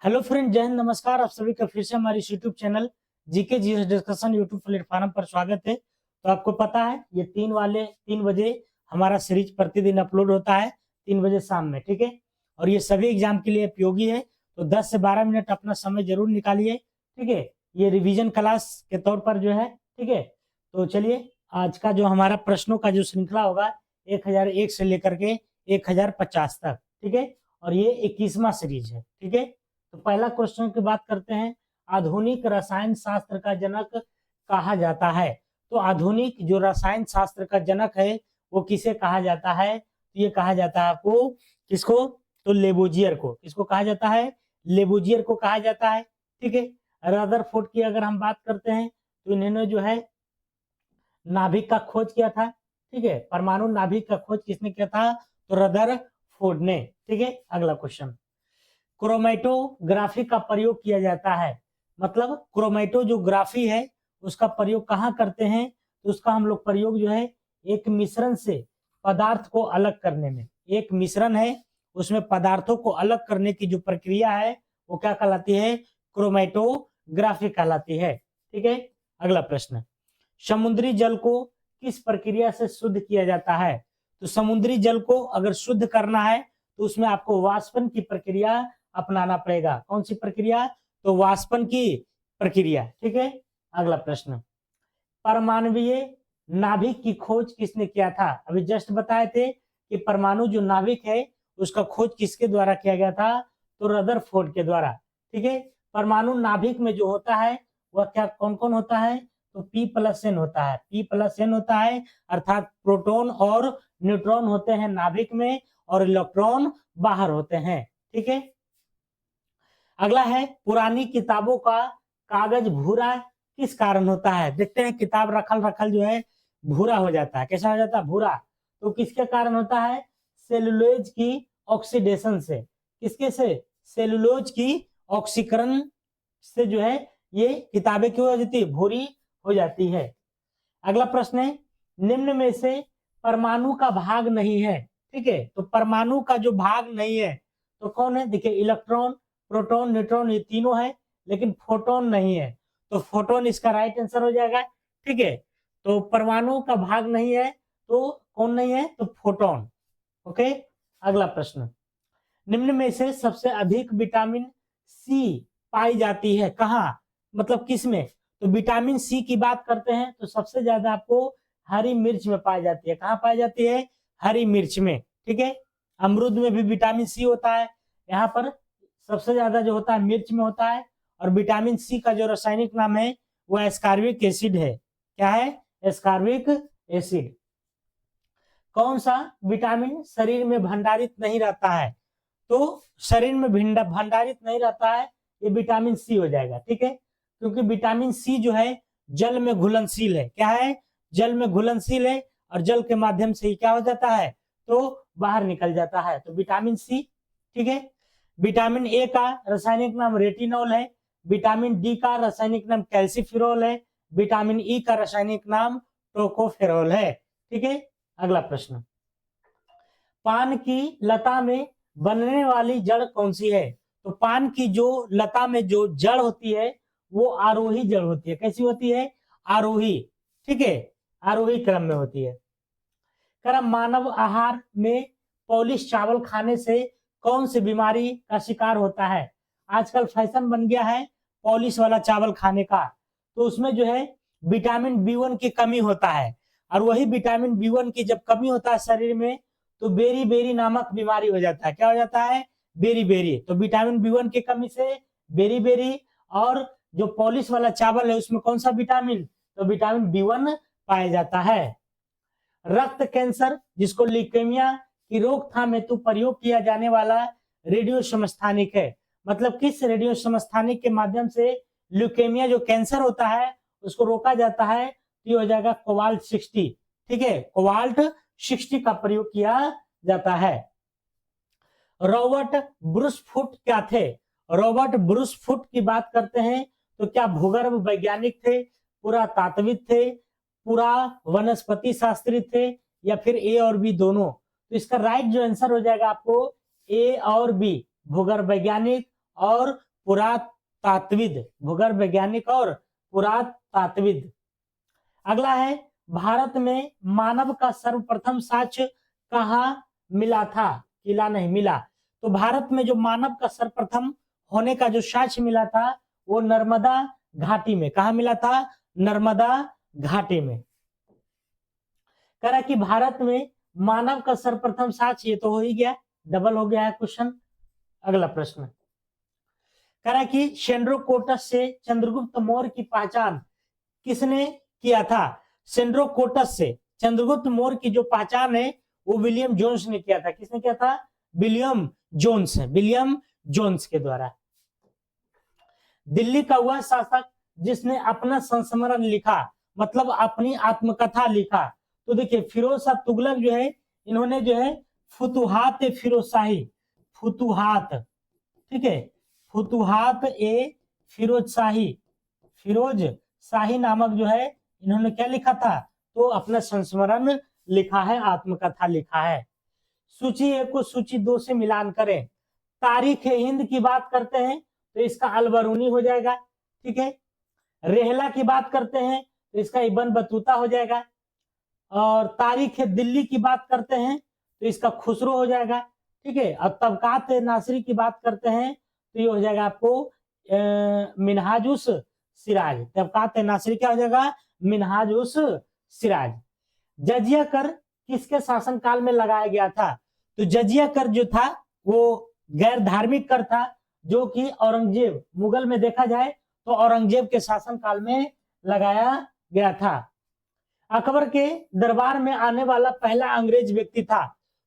Hello friend, जय हिंद, नमस्कार। आप सभी का फिर से हमारे YouTube channel GK GS discussion YouTube platform पर स्वागत है। तो आपको पता है ये 3 बजे हमारा सीरीज प्रतिदिन अपलोड होता है, 3 बजे शाम में, ठीक है। और ये सभी एग्जाम के लिए उपयोगी है, तो 10 से 12 मिनट अपना समय जरूर निकालिए, ठीक है। ये रिवीजन क्लास के तौर पर जो है, ठीक है। तो चलिए, आज का जो हमारा प्रश्नों का जो श्रृंखला होगा 1001 से लेकर के 1050 तक, ठीक है। और ये 21वां सीरीज है, ठीक है। तो पहला क्वेश्चन की बात करते हैं। आधुनिक रसायन शास्त्र का जनक कहा जाता है। तो आधुनिक जो रसायन शास्त्र का जनक है वो किसे कहा जाता है? तो ये कहा जाता है आपको, किसको? तो लेबोजियर को। किसको कहा जाता है? लेबोजियर को कहा जाता है, ठीक है। रदरफोर्ड की अगर हम बात करते हैं तो इन्होंने जो है नाभिक का खोज किया था, ठीक है। परमाणु नाभिक का खोज किसने किया था? तो रदरफोर्ड ने, ठीक है। अगला क्वेश्चन, क्रोमेटोग्राफी का प्रयोग किया जाता है। मतलब क्रोमेटो जो ग्राफी है उसका प्रयोग कहाँ करते हैं? तो उसका हम लोग प्रयोग जो है एक मिश्रण से पदार्थ को अलग करने में। एक मिश्रण है, उसमें पदार्थों को अलग करने की जो प्रक्रिया है वो क्या कहलाती है? क्रोमेटोग्राफी कहलाती है, ठीक है। अगला प्रश्न, समुद्री जल को किस प्रक्रिया से शुद्ध किया जाता है? तो समुद्री जल को अगर शुद्ध करना है तो उसमें आपको वाष्पन की प्रक्रिया अपनाना पड़ेगा। कौन सी प्रक्रिया? तो वाष्पन की प्रक्रिया, ठीक है। अगला प्रश्न, परमाणुवीय नाभिक की खोज किसने किया था? अभी जस्ट बताए थे कि परमाणु जो नाभिक है उसका खोज किसके द्वारा किया गया था? तो रदरफोर्ड के द्वारा, ठीक है। परमाणु नाभिक में जो होता है वह क्या कौन कौन होता है? तो P+N होता है। P+N होता है, अर्थात प्रोटॉन और न्यूट्रॉन होते हैं नाभिक में और इलेक्ट्रॉन बाहर होते हैं, ठीक है। अगला है, पुरानी किताबों का कागज भूरा किस कारण होता है? देखते हैं, किताब रखल रखल जो है भूरा हो जाता है। कैसा हो जाता है? भूरा। तो किसके कारण होता है? सेलुलोज की ऑक्सीडेशन से। किसके से? सेलुलोज की ऑक्सीकरण से जो है ये किताबें क्यों हो जाती है? भूरी हो जाती है। अगला प्रश्न है, निम्न में से परमाणु का भाग नहीं है, ठीक है। तो परमाणु का जो भाग नहीं है तो कौन है? देखिए, इलेक्ट्रॉन, प्रोटॉन, न्यूट्रॉन, ये तीनों है, लेकिन फोटोन नहीं है। तो फोटोन इसका राइट आंसर हो जाएगा, ठीक है। तो परमाणु का भाग नहीं है तो कौन नहीं है? तो फोटोन, ओके। अगला प्रश्न, निम्न में से सबसे अधिक विटामिन सी पाई जाती है कहाँ? मतलब किस में? तो विटामिन सी की बात करते हैं तो सबसे ज्यादा आपको हरी मिर्च में पाई जाती है। कहाँ पाई जाती है? हरी मिर्च में, ठीक है। अमरूद में भी विटामिन सी होता है, यहाँ पर सबसे ज्यादा जो होता है मिर्च में होता है। और विटामिन सी का जो रासायनिक नाम है वो एस्कॉर्बिक एसिड है। क्या है? Ascorbic acid. कौन सा विटामिन शरीर में भंडारित नहीं रहता है? तो शरीर में भंडारित नहीं रहता है, ये विटामिन सी हो जाएगा, ठीक है। क्योंकि विटामिन सी जो है जल में घुलनशील है। क्या है? जल में घुलनशील है और जल के माध्यम से ही क्या हो जाता है? तो बाहर निकल जाता है। तो विटामिन सी, ठीक है। विटामिन ए का रासायनिक नाम रेटिनॉल है। विटामिन डी का रासायनिक नाम कैल्सीफेरॉल है। विटामिन ई का रासायनिक नाम टोकोफेरॉल है, ठीक है। अगला प्रश्न, पान की लता में बनने वाली जड़ कौन सी है? तो पान की जो लता में जो जड़ होती है वो आरोही जड़ होती है। कैसी होती है? आरोही, ठीक है। आरोही क्रम में होती है। क्रम, मानव आहार में पॉलिश चावल खाने से कौन सी बीमारी का शिकार होता है? आजकल फैशन बन गया है पॉलिश वाला चावल खाने का। तो उसमें जो है विटामिन बी1 की कमी होता है, और वही विटामिन बी1 की जब कमी होता है शरीर में तो बेरी बेरी नामक बीमारी हो जाता है। क्या हो जाता है? Beriberi. तो विटामिन बी1 की कमी से बेरी बेरी। और जो पॉलिश वाला चावल है उसमें कौन सा विटामिन? तो विटामिन बी1 पाया जाता है। रक्त कैंसर, जिसको ल्यूकेमिया की रोकथाम हेतु प्रयोग किया जाने वाला रेडियो समस्थानिक है। मतलब किस रेडियो समस्थानिक के माध्यम से ल्यूकेमिया जो कैंसर होता है उसको रोका जाता है? तो ये हो जाएगा कोबाल्ट 60, ठीक है। कोबाल्ट 60 का प्रयोग किया जाता है। रॉबर्ट ब्रूस फुट क्या थे? रॉबर्ट ब्रूस फुट की बात करते हैं तो क्या भूगर्भ वैज्ञानिक थे, पुरातात्विक थे, पूरा वनस्पति शास्त्री थे, या फिर ए और बी दोनों? तो इसका राइट जो आंसर हो जाएगा आपको ए और बी, भूगर्भ वैज्ञानिक और पुरातात्विद, भूगर्भ वैज्ञानिक और पुरातात्विद। अगला है, भारत में मानव का सर्वप्रथम साक्ष्य कहाँ मिला था? किला नहीं मिला। तो भारत में जो मानव का सर्वप्रथम होने का जो साक्ष्य मिला था वो नर्मदा घाटी में। कहा मिला था? नर्मदा घाटी में। कह रहा कि भारत में मानव का सर्वप्रथम साक्ष्य, ये तो हो ही गया, डबल हो गया है क्वेश्चन। अगला प्रश्न कह रहा कि सेंड्रोकोटस से चंद्रगुप्त मौर्य की पहचान किसने किया था? सेंड्रोकोटस से चंद्रगुप्त मौर्य की जो पहचान है वो विलियम जोन्स ने किया था। किसने किया था? William Jones. विलियम जोन्स के द्वारा। दिल्ली का वह शासक जिसने अपना संस्मरण लिखा, मतलब अपनी आत्मकथा लिखा, तो देखिए फिरोज शाह तुगलक जो है, इन्होंने जो है फुतुहात ए फिरोजशाही, फुतुहात, ठीक है, फुतुहात ए फिरोज शाही नामक जो है इन्होंने क्या लिखा था? तो अपना संस्मरण लिखा है, आत्मकथा लिखा है। सूची 1 को सूची 2 से मिलान करें। तारीख हिंद की बात करते हैं तो इसका अलबरूनी हो जाएगा, ठीक है। रेहला की बात करते हैं तो इसका इब्न बतूता हो जाएगा। और तारीख दिल्ली की बात करते हैं तो इसका खुसरो हो जाएगा, ठीक है। और तबकात नासिरी की बात करते हैं तो ये हो जाएगा आपको मिनहाजुस सिराज। तबकात नासिरी क्या हो जाएगा? मिनहाजुस सिराज। जजिया कर किसके शासनकाल में लगाया गया था? तो जजिया कर जो था वो गैर धार्मिक कर था, जो कि औरंगजेब, मुगल में देखा जाए तो औरंगजेब के शासनकाल में लगाया गया था। अकबर के दरबार में आने वाला पहला अंग्रेज व्यक्ति था,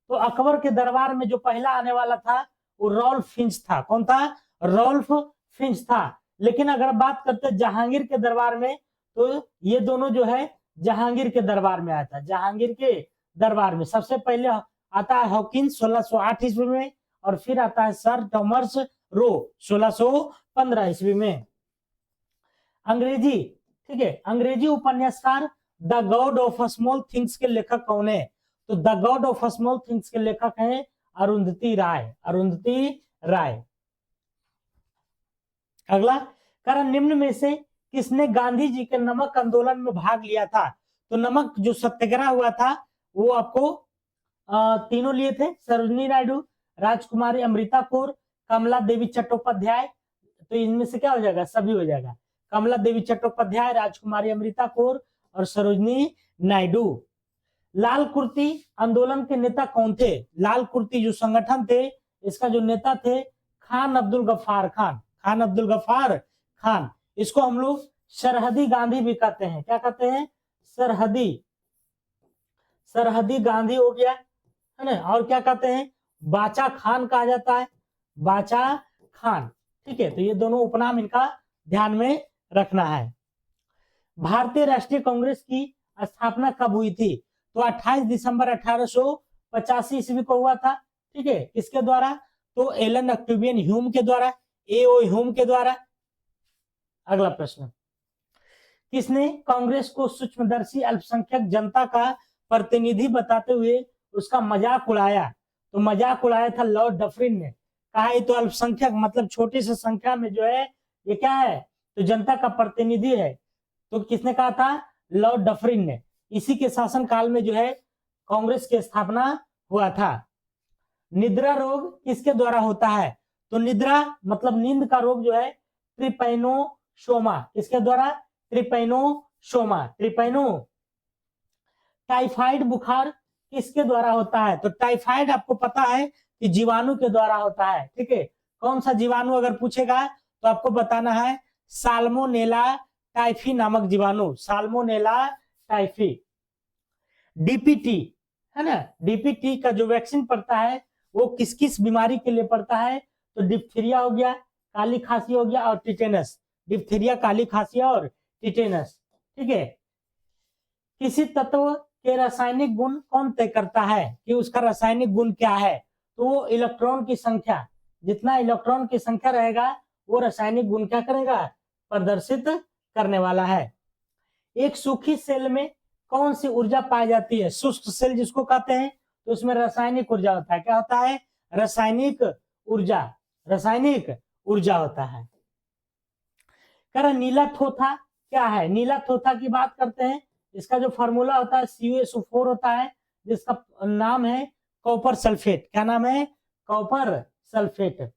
तो अकबर के दरबार में जो पहला आने वाला था वो रॉल्फ फिंच था। कौन था? रॉल्फ फिंच था। लेकिन अगर बात करते जहांगीर के दरबार में, तो ये दोनों जो है जहांगीर के दरबार में आया था। जहांगीर के दरबार में सबसे पहले आता है हॉकिंस 1608 ईस्वी में, और फिर आता है सर थॉमस रो 1615 ईस्वी में। अंग्रेजी, ठीक है, अंग्रेजी उपन्यासकार the God of small things के लेखक कौन है? तो the God of small things के लेखक हैं अरुंधति राय। अरुंधति राय। अगला, कारण निम्न में से किसने गांधी जी के नमक आंदोलन में भाग लिया था? तो नमक जो सत्याग्रह हुआ था वो आपको तीनों लिए थे, सरोजिनी नायडू, राजकुमारी अमृता कौर, कमला देवी चट्टोपाध्याय। तो इनमें से क्या हो जाएगा? सभी हो जाएगा। कमला देवी चट्टोपाध्याय, राजकुमारी अमृता कौर और सरोजिनी नायडू। लाल कुर्ती आंदोलन के नेता कौन थे? लाल कुर्ती जो संगठन थे, इसका जो नेता थे खान अब्दुल गफ्फार खान। खान अब्दुल गफ्फार खान। इसको हम लोग सरहदी गांधी भी कहते हैं। क्या कहते हैं? सरहदी गांधी हो गया, है ना। और क्या कहते हैं? बाचा खान कहा जाता है, बाचा खान, ठीक है। तो ये दोनों उपनाम इनका ध्यान में रखना है। भारतीय राष्ट्रीय कांग्रेस की स्थापना कब हुई थी? तो 28 दिसंबर 1885 ईस्वी को हुआ था, ठीक है। किसके द्वारा? तो एलन ऑक्टेवियन ह्यूम के द्वारा, ए.ओ. ह्यूम के द्वारा। अगला प्रश्न, किसने कांग्रेस को सूक्ष्मदर्शी अल्पसंख्यक जनता का प्रतिनिधि बताते हुए उसका मजाक उड़ाया? तो मजाक उड़ाया था लॉर्ड डफरिन ने। कहा ये तो अल्पसंख्यक मतलब छोटी सी संख्या में जो है ये क्या है? तो जनता का प्रतिनिधि है। तो किसने कहा था? लॉर्ड डफरिन ने। इसी के शासन काल में जो है कांग्रेस की स्थापना हुआ था। निद्रा रोग किसके द्वारा होता है? तो निद्रा मतलब नींद का रोग जो है ट्रिपैनोसोमा। किसके द्वारा? ट्रिपैनोसोमा। टाइफाइड बुखार किसके द्वारा होता है? तो टाइफाइड आपको पता है कि जीवाणु के द्वारा होता है, ठीक है। कौन सा जीवाणु अगर पूछेगा तो आपको बताना है साल्मोनेला टाइफी नामक जीवाणु, साल्मोनेला टाइफी। डीपीटी, है ना, डीपीटी का जो वैक्सीन पड़ता है वो किस किस बीमारी के लिए पड़ता है? तो डिप्थीरिया हो गया, काली खांसी हो गया और टिटेनस। डिप्थीरिया, काली खांसी और टिटेनस, ठीक है। किसी तत्व के रासायनिक गुण कौन तय करता है कि उसका रासायनिक गुण क्या है? तो वो इलेक्ट्रॉन की संख्या, जितना इलेक्ट्रॉन की संख्या रहेगा वो रासायनिक गुण क्या करेगा? प्रदर्शित करने वाला है। एक सूखी सेल में कौन सी ऊर्जा पाई जाती है? शुष्क सेल जिसको कहते हैं, तो उसमें रासायनिक ऊर्जा होता है। क्या होता है? रासायनिक ऊर्जा। रासायनिक ऊर्जा होता है। कह रहा नीला थोथा क्या है? नीला थोथा की बात करते हैं, इसका जो फॉर्मूला होता है CuSO4 होता है, जिसका नाम है कॉपर सल्फेट। क्या नाम है? Copper sulphate.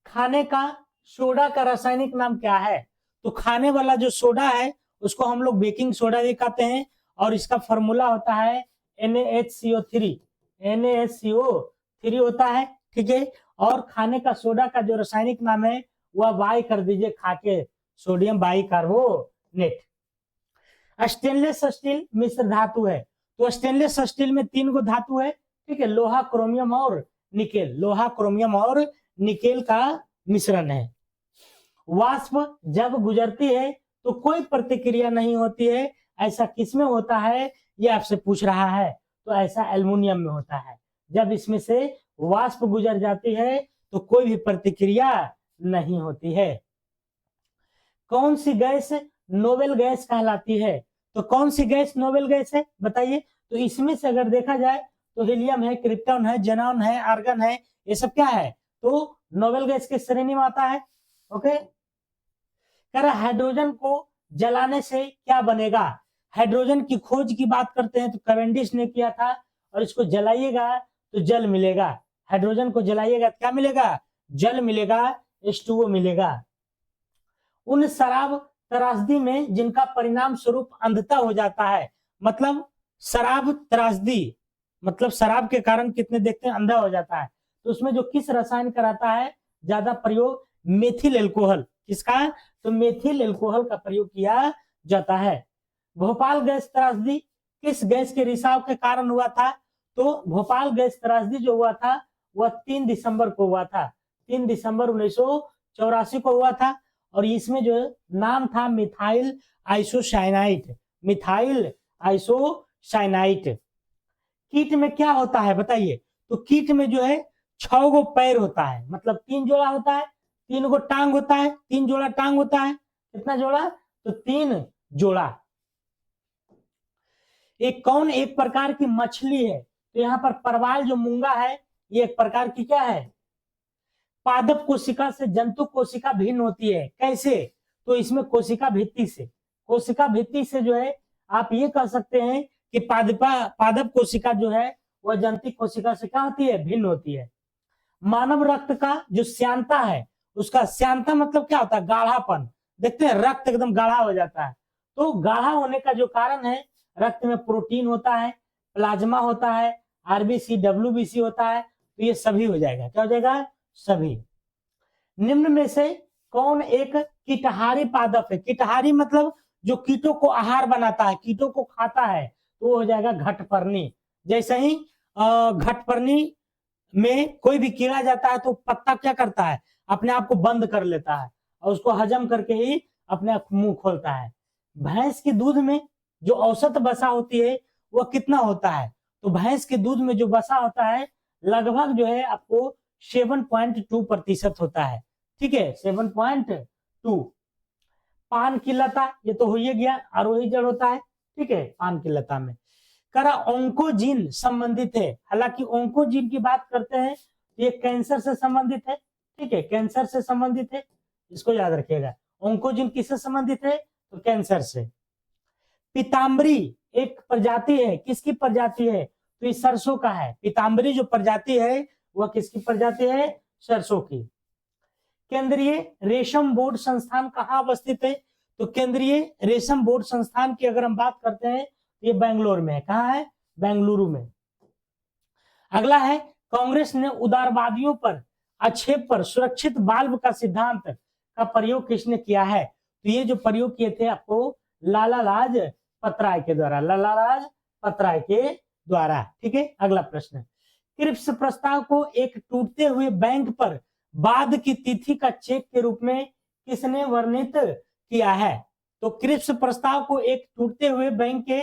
खाने का सोडा का रासायनिक नाम क्या है? तो खाने वाला जो सोडा है उसको हम लोग बेकिंग सोडा भी कहते हैं, और इसका फॉर्मूला होता है NaHCO3। NaHCO3 होता है, ठीक है। और खाने का सोडा का जो रासायनिक नाम है वह बाई कर दीजिए, खाके सोडियम बाइकार्बोनेट। स्टेनलेस स्टील मिश्र धातु है, तो स्टेनलेस स्टील में 3 गो धातु है, ठीक है। लोहा, क्रोमियम और निकेल। लोहा, क्रोमियम और निकेल का मिश्रण है। वाष्प जब गुजरती है तो कोई प्रतिक्रिया नहीं होती है, ऐसा किसमें होता है? ये आपसे पूछ रहा है। तो ऐसा एल्युमिनियम में होता है। जब इसमें से वाष्प गुजर जाती है तो कोई भी प्रतिक्रिया नहीं होती है। कौन सी गैस नोबेल गैस कहलाती है? तो कौन सी गैस नोबेल गैस है बताइए? तो इसमें से अगर देखा जाए तो हीलियम है, क्रिप्टॉन है, जेनॉन है, आर्गन है, ये सब क्या है? तो नोबेल गैस की श्रेणी में आता है। ओके। कह रहा हाइड्रोजन को जलाने से क्या बनेगा? हाइड्रोजन की खोज की बात करते हैं तो कैवेंडिश ने किया था, और इसको जलाइएगा तो जल मिलेगा। हाइड्रोजन को जलाइएगा तो क्या मिलेगा? जल मिलेगा, H2O मिलेगा। उन शराब त्रासदी में जिनका परिणाम स्वरूप अंधता हो जाता है, मतलब शराब त्रासदी मतलब शराब के कारण कितने देखते हैं अंधा हो जाता है, तो उसमें जो किस रसायन कराता है ज्यादा प्रयोग? Methyl alcohol. किसका? तो मेथिल एल्कोहल का प्रयोग किया जाता है। भोपाल गैस त्रासदी किस गैस के रिसाव के कारण हुआ था? तो भोपाल गैस त्रासदी जो हुआ था वह 3 दिसंबर को हुआ था। 3 दिसंबर 1984 को हुआ था, और इसमें जो नाम था मिथाइल आइसोसाइनाइट। Methyl isocyanate. कीट में क्या होता है बताइए? तो कीट में जो है 6 गो पैर होता है, मतलब 3 जोड़ा होता है, 3 गो टांग होता है, 3 जोड़ा टांग होता है। कितना जोड़ा? तो 3 जोड़ा। एक कौन एक प्रकार की मछली है? तो यहाँ पर परवाल जो मूंगा है ये एक प्रकार की क्या है? पादप कोशिका से जंतु कोशिका भिन्न होती है। कैसे? तो इसमें कोशिका भित्ति से। कोशिका भित्ति से जो है आप ये कह सकते हैं कि पादप कोशिका जो है वह जंतु कोशिका से क्या होती है? भिन्न होती है। मानव रक्त का जो श्यानता है, उसका श्यानता मतलब क्या होता है? गाढ़ापन। देखते हैं रक्त एकदम गाढ़ा हो जाता है, तो गाढ़ा होने का जो कारण है, रक्त में प्रोटीन होता है, प्लाज्मा होता है, RBC WBC होता है, तो ये सभी हो जाएगा। क्या हो जाएगा? सभी। निम्न में से कौन एक कीटहारी पादप है? कीटहारी मतलब जो कीटों को आहार बनाता है, कीटों को खाता है, तो वो हो जाएगा घटपर्णी। जैसे ही घटपर्णी में कोई भी कीड़ा जाता है तो पत्ता क्या करता है? अपने आप को बंद कर लेता है, और उसको हजम करके ही अपने आप मुंह खोलता है। भैंस के दूध में जो औसत वसा होती है वह कितना होता है? तो भैंस के दूध में जो वसा होता है लगभग जो है आपको 7.2% होता है। ठीक है, 7.2। पान की लता, ये तो हो ही गया, आरोही जड़ होता है। ठीक है, पान की लता में करा ओंकोजीन संबंधित है। हालांकि ओंकोजीन की बात करते हैं ये कैंसर से संबंधित है। ठीक है, कैंसर से संबंधित है, इसको याद रखिएगा। ओंकोजीन किससे संबंधित है? तो कैंसर से। पीताम्बरी एक प्रजाति है, किसकी प्रजाति है? तो ये सरसों का है। पीताम्बरी जो प्रजाति है वह किसकी प्रजाति है? सरसों की। केंद्रीय रेशम बोर्ड संस्थान कहाँ अवस्थित है? तो केंद्रीय रेशम बोर्ड संस्थान की अगर हम बात करते हैं ये बेंगलोर में है। कहाँ है? बेंगलुरु में। अगला है कांग्रेस ने उदारवादियों पर आक्षेप पर सुरक्षित बाल्ब का सिद्धांत का प्रयोग किसने किया है? तो ये जो प्रयोग किए थे आपको लाला लाजपत राय के द्वारा। लाला लाजपत राय के द्वारा। ठीक है, अगला प्रश्न। क्रिप्स प्रस्ताव को एक टूटते हुए बैंक पर बाद की तिथि का चेक के रूप में किसने वर्णित किया है? तो क्रिप्स प्रस्ताव को एक टूटते हुए बैंक के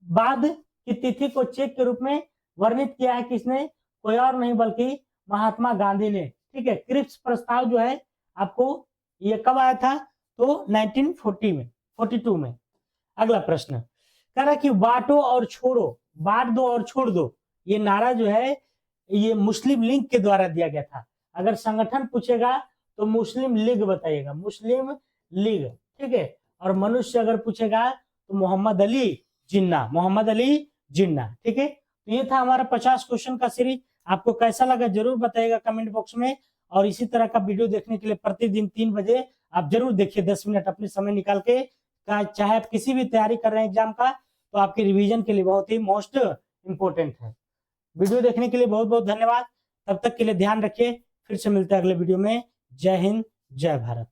बाद की तिथि को चेक के रूप में वर्णित किया है किसने? कोई और नहीं बल्कि महात्मा गांधी ने। ठीक है, क्रिप्स प्रस्ताव जो है आपको ये कब आया था? तो 1940 में, 42 में। अगला प्रश्न कह रहा कि बांटो और छोड़ो, बांट दो और छोड़ दो, ये नारा जो है ये मुस्लिम लीग के द्वारा दिया गया था। अगर संगठन पूछेगा तो मुस्लिम लीग बताइएगा, मुस्लिम लीग, ठीक है। और मनुष्य अगर पूछेगा तो मोहम्मद अली जिन्ना, मोहम्मद अली जिन्ना, ठीक है। तो ये था हमारा 50 क्वेश्चन का सीरीज। आपको कैसा लगा जरूर बताइएगा कमेंट बॉक्स में। और इसी तरह का वीडियो देखने के लिए प्रतिदिन 3 बजे आप जरूर देखिए, 10 मिनट अपने समय निकाल के। चाहे आप किसी भी तैयारी कर रहे हैं एग्जाम का, तो आपके रिवीजन के लिए बहुत ही मोस्ट इंपॉर्टेंट है। वीडियो देखने के लिए बहुत बहुत धन्यवाद। तब तक के लिए ध्यान रखिए, फिर से मिलते हैं अगले वीडियो में। जय हिंद, जय भारत।